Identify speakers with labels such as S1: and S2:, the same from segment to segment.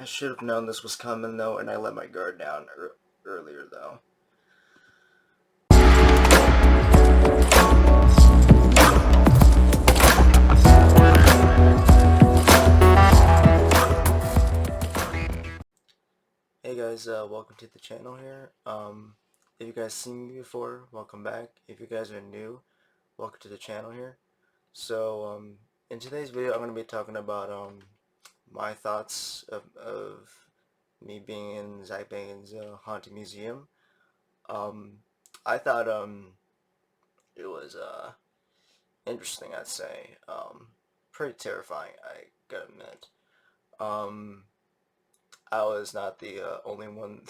S1: I should have known this was coming though, and I let my guard down earlier though. Hey guys, welcome to the channel here. If you guys seen me before, welcome back. If you guys are new, welcome to the channel here. So, in today's video, I'm going to be talking about my thoughts of me being in Zach Bagans' haunted museum. I thought it was interesting, I'd say. Pretty terrifying, I gotta admit. Um, I was not the only one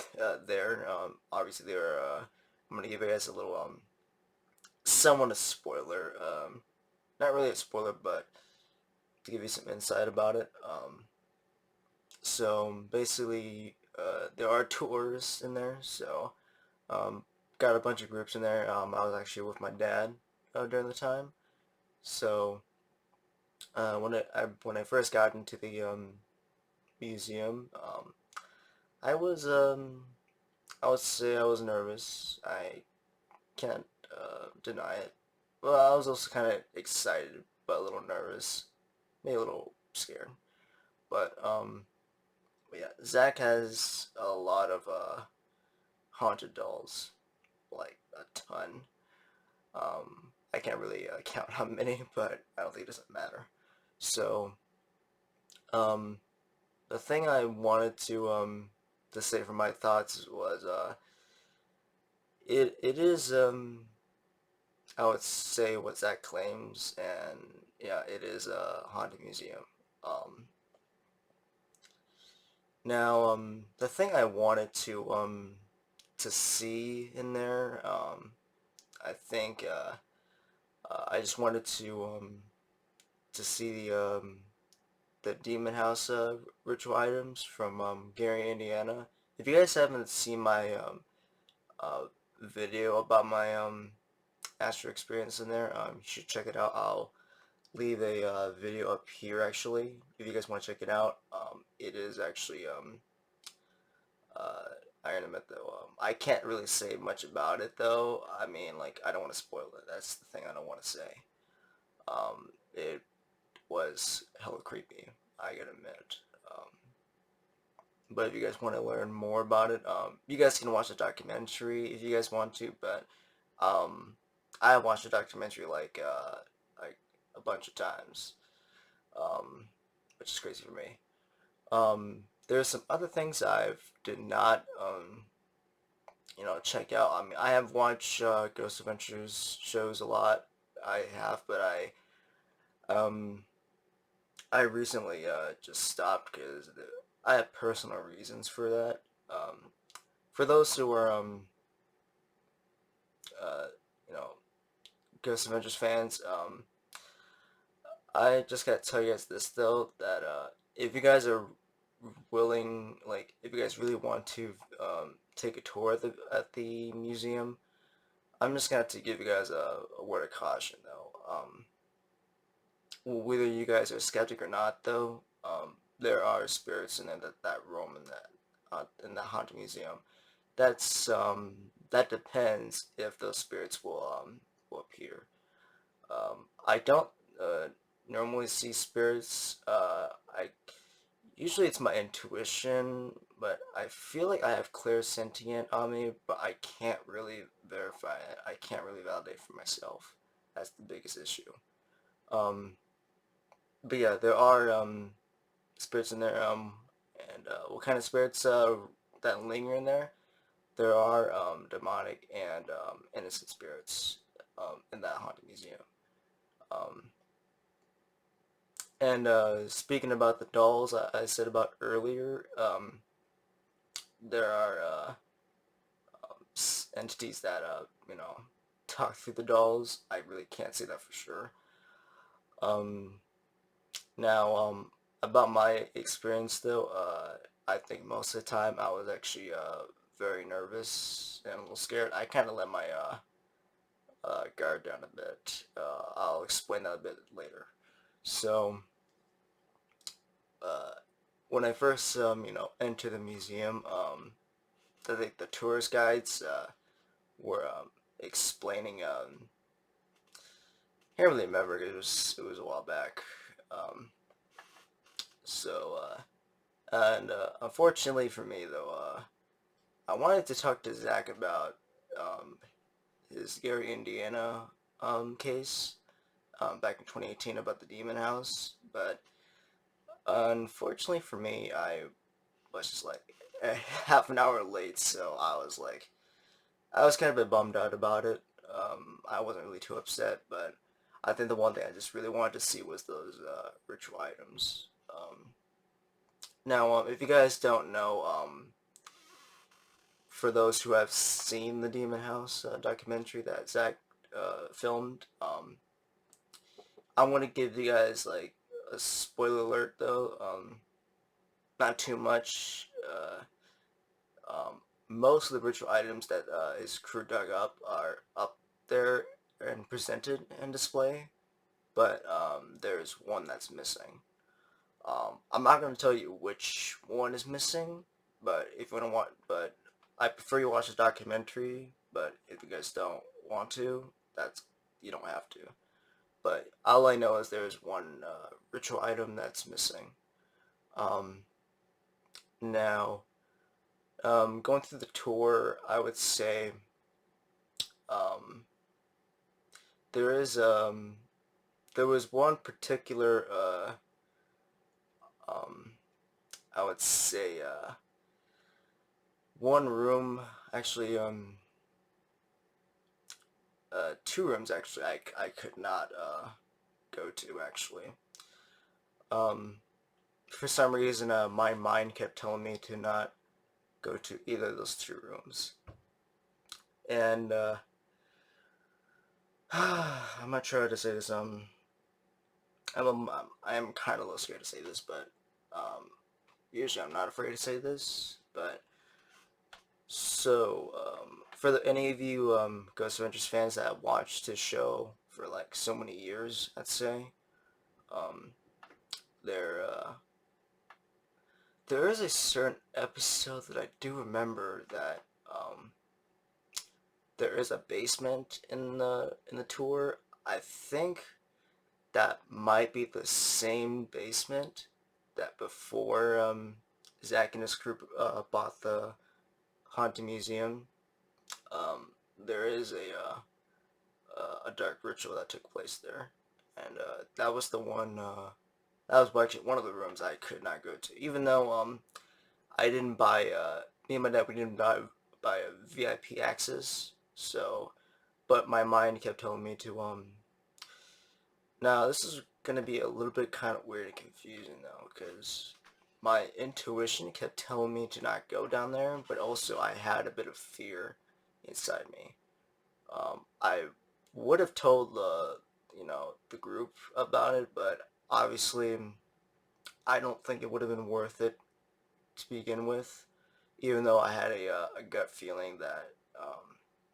S1: there. Obviously, there were. I'm gonna give you guys a little somewhat a spoiler. Not really a spoiler, but to give you some insight about it. So basically, there are tours in there. So got a bunch of groups in there. I was actually with my dad during the time. So when I first got into the museum, I would say I was nervous. I can't deny it. Well, I was also kind of excited, but a little nervous, maybe a little scared. But yeah, Zach has a lot of haunted dolls, like a ton. I can't really count how many, but I don't think it doesn't matter. So, um, the thing I wanted to say for my thoughts was it is I would say what Zach claims, and yeah, it is a haunted museum. Um, the thing I wanted to see in there, I think I just wanted to see the Demon House ritual items from Gary, Indiana. If you guys haven't seen my uh, video about my Astral experience in there, you should check it out. I'll leave a video up here actually if you guys want to check it out. It is actually uh, I admit though, I can't really say much about it though. I mean, like, I don't want to spoil it. That's the thing I don't want to say. It was hella creepy, I gotta admit. But if you guys want to learn more about it, you guys can watch the documentary if you guys want to. But um, I watched the documentary like a bunch of times, um, which is crazy for me. There's some other things I've did not check out. I mean, I have watched Ghost Adventures shows a lot. I have, but um I recently just stopped because I have personal reasons for that. For those who are uh you know Ghost Adventures fans, I just gotta tell you guys this though, that if you guys are willing, like if you guys really want to take a tour at the museum, I'm just gonna have to give you guys a word of caution though. Whether you guys are skeptic or not though, there are spirits in there that roam in the haunted museum. That depends if those spirits will appear. I don't normally see spirits. I Usually it's my intuition, but I feel like I have clairsentient on me, but I can't really verify it. I can't really validate for myself. That's the biggest issue. Um, but yeah, there are spirits in there. And what kind of spirits that linger in there? There are demonic and innocent spirits in that haunted museum. Um, and speaking about the dolls I said about earlier, there are entities that talk through the dolls. I really can't say that for sure. Um, Now, about my experience though, I think most of the time I was actually very nervous and a little scared. I kind of let my guard down a bit. I'll explain that a bit later. So, uh, when I first entered the museum, the tourist guides were explaining. I can't really remember. It was a while back. Um, so and unfortunately for me though, I wanted to talk to Zach about um, his Gary, Indiana case back in 2018 about the Demon House, but unfortunately for me, I was just like a half an hour late, so I was kind of a bit bummed out about it. I wasn't really too upset, but I think the one thing I just really wanted to see was those ritual items. Now, if you guys don't know, for those who have seen the Demon House documentary that Zach filmed, I want to give you guys like a spoiler alert though. Not too much. Most of the ritual items that his crew dug up are up there and presented and display, but there's one that's missing. I'm not going to tell you which one is missing, but if you don't want, but I prefer you watch the documentary. But if you guys don't want to, that's you don't have to. But all I know is there's one ritual item that's missing. Um, now, going through the tour, I would say um, there is there was one particular um, I would say one room actually two rooms actually I could not go to actually. Um, for some reason my mind kept telling me to not go to either of those two rooms, and I'm not sure how to say this. I am kind of a little scared to say this, but um, usually I'm not afraid to say this. But so for any of you Ghost Adventures fans that have watched his show for like so many years, I'd say um, there there is a certain episode that I do remember that there is a basement in the tour. I think that might be the same basement that before Zach and his group bought the haunted museum. There is a dark ritual that took place there, and that was the one. That was actually one of the rooms I could not go to, even though I didn't buy me and my dad we didn't buy a VIP access. So, but my mind kept telling me to now, this is gonna be a little bit kind of weird and confusing though, because my intuition kept telling me to not go down there, but also I had a bit of fear inside me. I would have told the group about it, but obviously I don't think it would have been worth it to begin with, even though I had a gut feeling that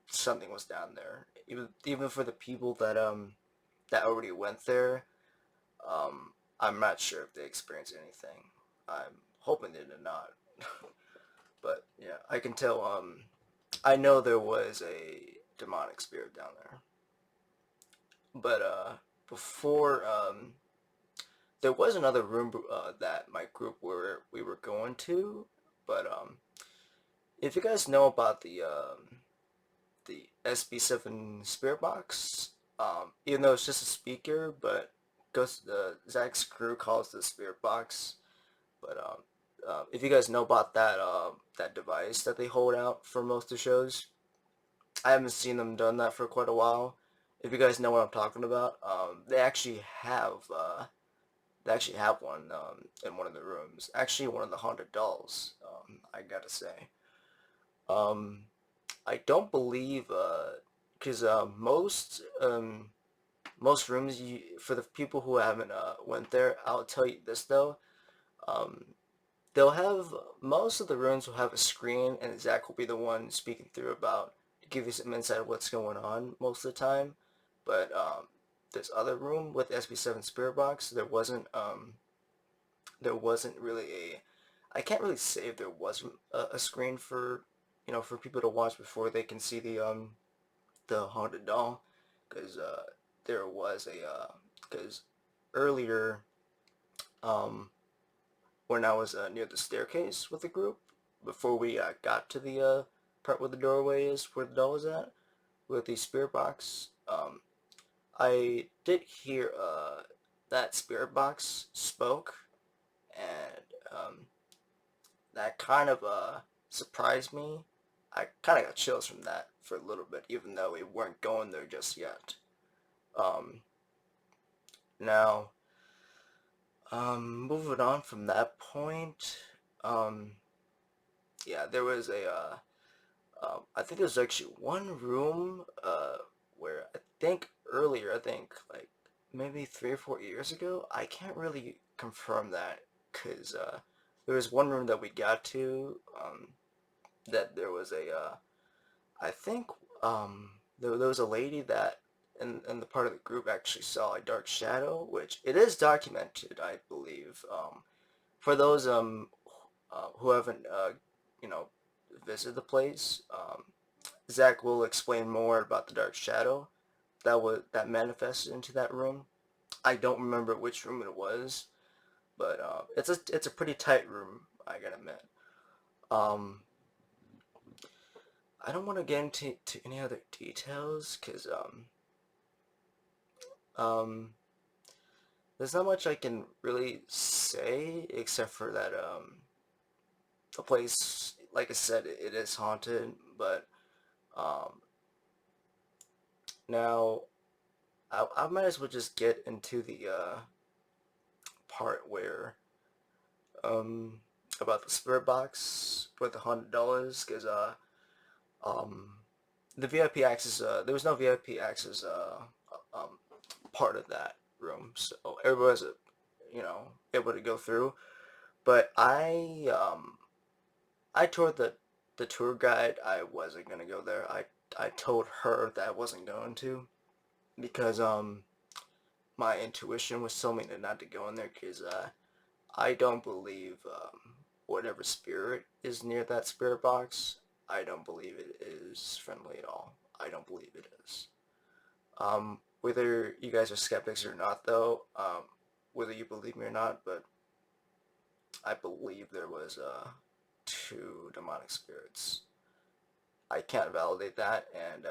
S1: something was down there. Even for the people that already went there, I'm not sure if they experienced anything. I'm hoping they did not. But yeah, I can tell. I know there was a demonic spirit down there. But before there was another room that my group we were going to. But if you guys know about the SB7 spirit box, even though it's just a speaker, but Ghost Zach's crew calls the spirit box. But if you guys know about that device that they hold out for most of the shows, I haven't seen them done that for quite a while. If you guys know what I'm talking about, they actually have one in one of the rooms. Actually, one of the haunted dolls. I gotta say. Um, I don't believe because most rooms for the people who haven't went there, I'll tell you this though. Um, they'll have most of the rooms will have a screen, and Zach will be the one speaking through about to give you some insight of what's going on most of the time. But this other room with SB7 Spirit Box, there wasn't really a, I can't really say if there wasn't a screen for, for people to watch before they can see the haunted doll, because there was a, because earlier, um, when I was near the staircase with the group, before we got to the part where the doorway is, where the doll is at, with the spirit box, I did hear that spirit box spoke, and that kind of surprised me. I kind of got chills from that for a little bit, even though we weren't going there just yet. Um, Now, moving on from that point, um, yeah, there was a, I think there was actually one room, where I think earlier, I think like maybe 3 or 4 years ago, I can't really confirm that, because, there was one room that we got to, that there was a, I think, there was a lady that in the part of the group actually saw a dark shadow, which it is documented, I believe. For those who haven't you know visited the place, Zach will explain more about the dark shadow that manifested into that room. I don't remember which room it was, but it's a pretty tight room, I gotta admit. Um, I don't want to get into any other details, because um, there's not much I can really say except for that the place, like I said, it is haunted. But um, now I might as well just get into the part where um about the spirit box with $100, because um the VIP access, there was no VIP access um part of that room, so everybody was able to go through. But I told the tour guide I wasn't gonna go there. I told her that I wasn't going to, because my intuition was telling me not to go in there, because I don't believe whatever spirit is near that spirit box. I don't believe it is friendly at all. I don't believe it is. Whether you guys are skeptics or not, though, whether you believe me or not, but I believe there was two demonic spirits. I can't validate that, and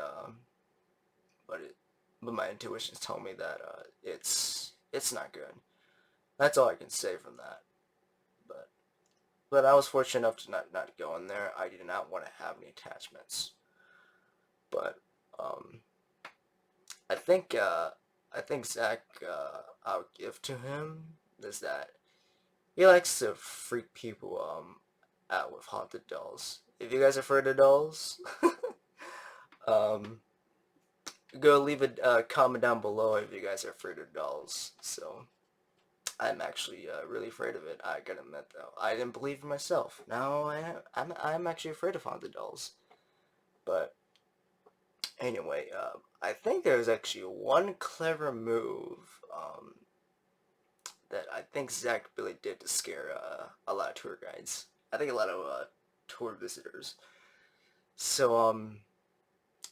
S1: but it, but my intuitions tell me that it's not good. That's all I can say from that. But but I was fortunate enough to not go in there. I did not want to have any attachments. But um, I think Zach, I'll give to him is that he likes to freak people out with haunted dolls. If you guys are afraid of dolls, um, go leave a comment down below if you guys are afraid of dolls. So I'm actually really afraid of it. I gotta admit, though, I didn't believe in myself. Now I'm actually afraid of haunted dolls. But anyway, I think there's actually one clever move that I think Zach really did to scare a lot of tour guides. I think a lot of tour visitors. So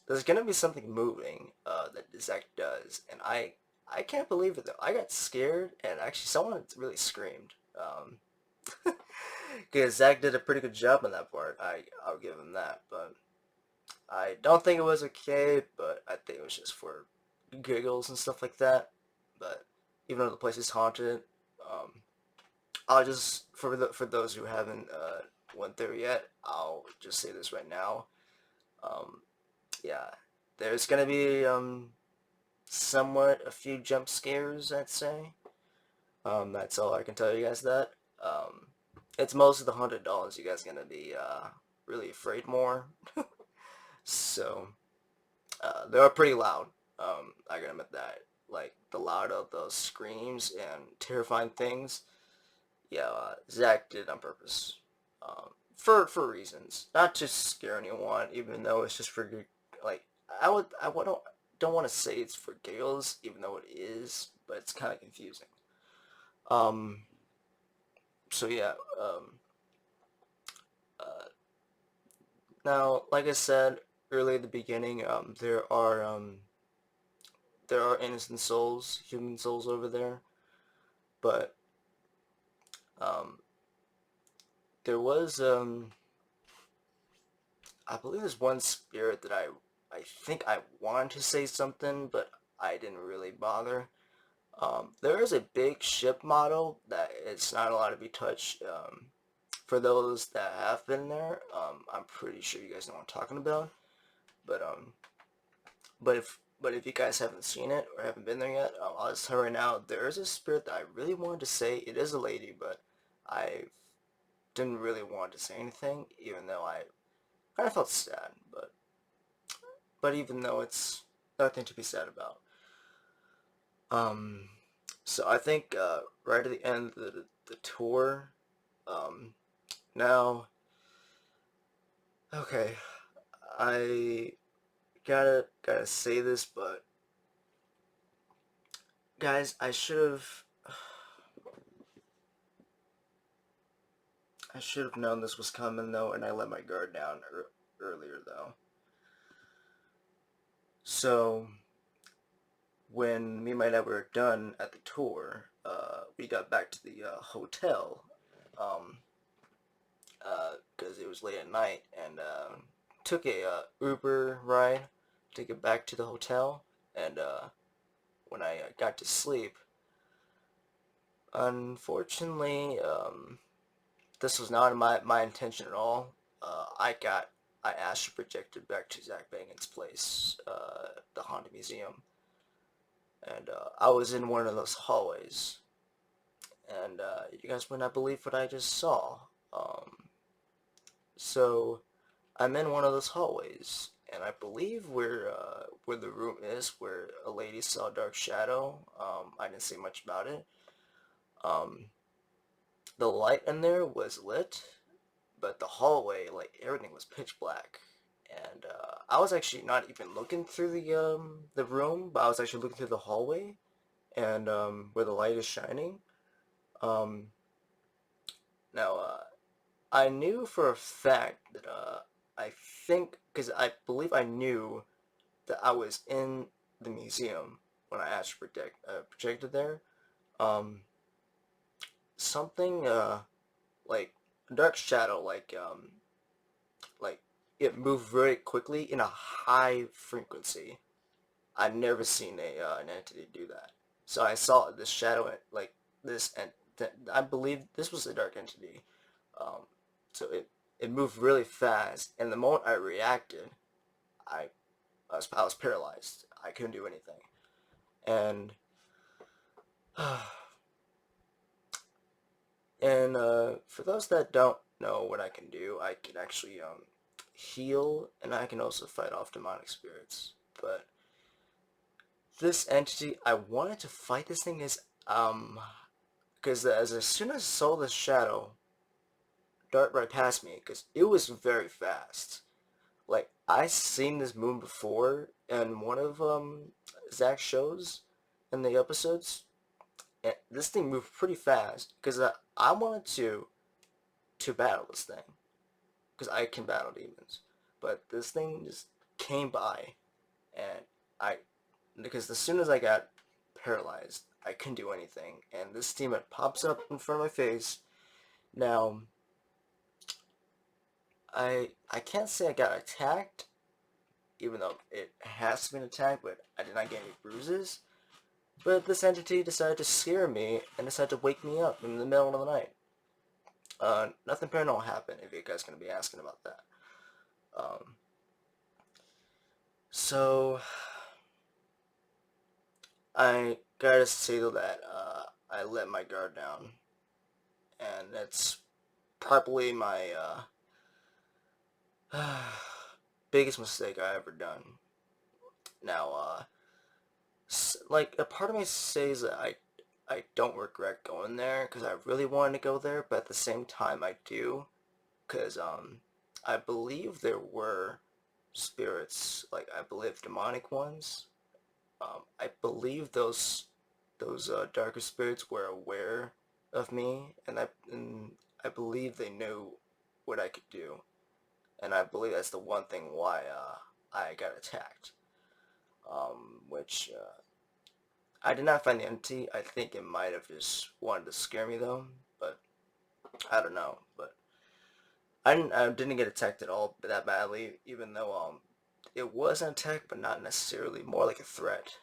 S1: there's gonna be something moving that Zach does, and I can't believe it though. I got scared, and actually someone really screamed. Because Zach did a pretty good job on that part. I'll give him that, but I don't think it was okay. But I think it was just for giggles and stuff like that. But even though the place is haunted, um, I'll just for those who haven't went there yet, I'll just say this right now. Um, yeah, there's gonna be somewhat a few jump scares, I'd say. That's all I can tell you guys. That it's most of the $100 you guys gonna be really afraid more. So they are pretty loud. I gotta admit that. Like the loud of those screams and terrifying things. Yeah, Zach did it on purpose. For reasons, not to scare anyone, even though it's just for like I don't want to say it's for giggles, even though it is, but it's kind of confusing. Um, So yeah, uh, now, like I said earlier at the beginning, there are innocent souls, human souls over there, but um, there was I believe there's one spirit that I think I wanted to say something, but I didn't really bother. There is a big ship model that it's not allowed to be touched. For those that have been there, I'm pretty sure you guys know what I'm talking about. But but if you guys haven't seen it or haven't been there yet, I'll just tell right now. There is a spirit that I really wanted to say. It is a lady, but I didn't really want to say anything, even though I kind of felt sad. But even though it's nothing to be sad about. Um, so I think right at the end of the tour, um, now, okay, I gotta say this, but guys, I should have known this was coming though, and I let my guard down earlier though. So when me and my dad were done at the tour, we got back to the hotel, um, because it was late at night, and took a Uber ride to get back to the hotel. And when I got to sleep, unfortunately, this was not my intention at all. I astral projected back to Zach Bagans' place, the Haunted Museum, and I was in one of those hallways, and you guys would not believe what I just saw. Um, so I'm in one of those hallways, and I believe where the room is, where a lady saw a dark shadow. I didn't see much about it. Um, the light in there was lit, but the hallway, like everything was pitch black. And I was actually not even looking through the room, but I was actually looking through the hallway and where the light is shining. Um, now I knew for a fact that I think because I believe I knew that I was in the museum when I actually projected there. Um, something like a dark shadow, like it moved very quickly in a high frequency. I've never seen an entity do that. So I saw this shadow like this, and I believe this was a dark entity. Um, so it moved really fast, and the moment I reacted, I I was paralyzed. I couldn't do anything, and and for those that don't know what I can do, I can actually heal, and I can also fight off demonic spirits. But this entity, I wanted to fight this thing is because as soon as I saw the shadow dart right past me, because it was very fast. Like I seen this moon before in one of Zach's shows in the episodes, and this thing moved pretty fast because I wanted to battle this thing because I can battle demons, but this thing just came by, and I because as soon as I got paralyzed, I couldn't do anything, and this demon pops up in front of my face. Now I can't say I got attacked, even though it has been attacked, but I did not get any bruises. But this entity decided to scare me and decided to wake me up in the middle of the night. Nothing paranormal happened, if you guys are going to be asking about that. Um, so, I gotta say though that I let my guard down, and that's probably my biggest mistake I ever done. Now, like a part of me says that I don't regret going there because I really wanted to go there, but at the same time I do because I believe there were spirits, like I believe demonic ones. I believe those darker spirits were aware of me, and believe they knew what I could do, and I believe that's the one thing why I got attacked. Which I did not find the entity. I think it might have just wanted to scare me though, but I don't know. But I didn't get attacked at all that badly, even though it was an attack, but not necessarily, more like a threat,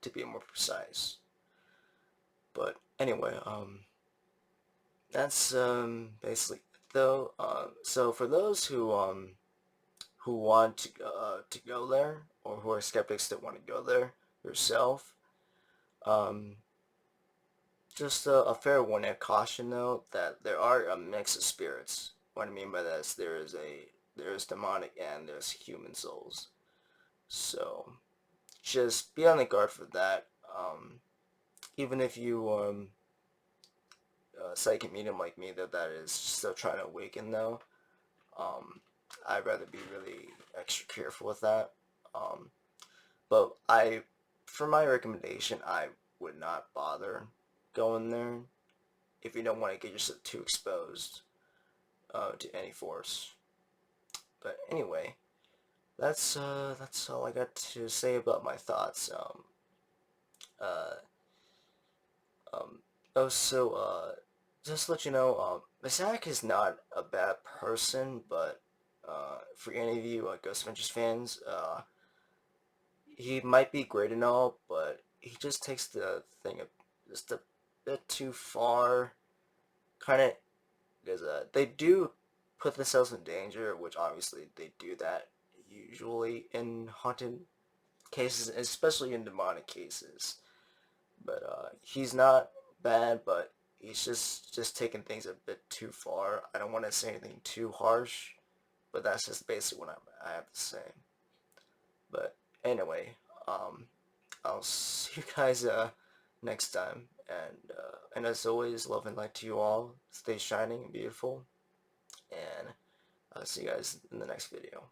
S1: to be more precise. But anyway, that's basically it though. So for those who want to go there, or who are skeptics that want to go there yourself, um, just a fair warning, a caution though, that there are a mix of spirits. What I mean by that is there is demonic and there's human souls. So just be on the guard for that. Even if you psychic medium like me that is still trying to awaken though, um, I'd rather be really extra careful with that. Um, but for my recommendation, I would not bother going there if you don't want to get yourself too exposed to any force. But anyway, that's all I got to say about my thoughts. Uh, um, so just to let you know, Zach is not a bad person, but for any of you Ghost Adventures fans, he might be great and all, but he just takes the thing just a bit too far. Kind of, because they do put themselves in danger, which obviously they do that usually in haunted cases, especially in demonic cases. But he's not bad, but he's just taking things a bit too far. I don't want to say anything too harsh, but that's just basically what I have to say. But anyway, um, I'll see you guys next time, and as always, love and light to you all. Stay shining and beautiful, and I'll see you guys in the next video.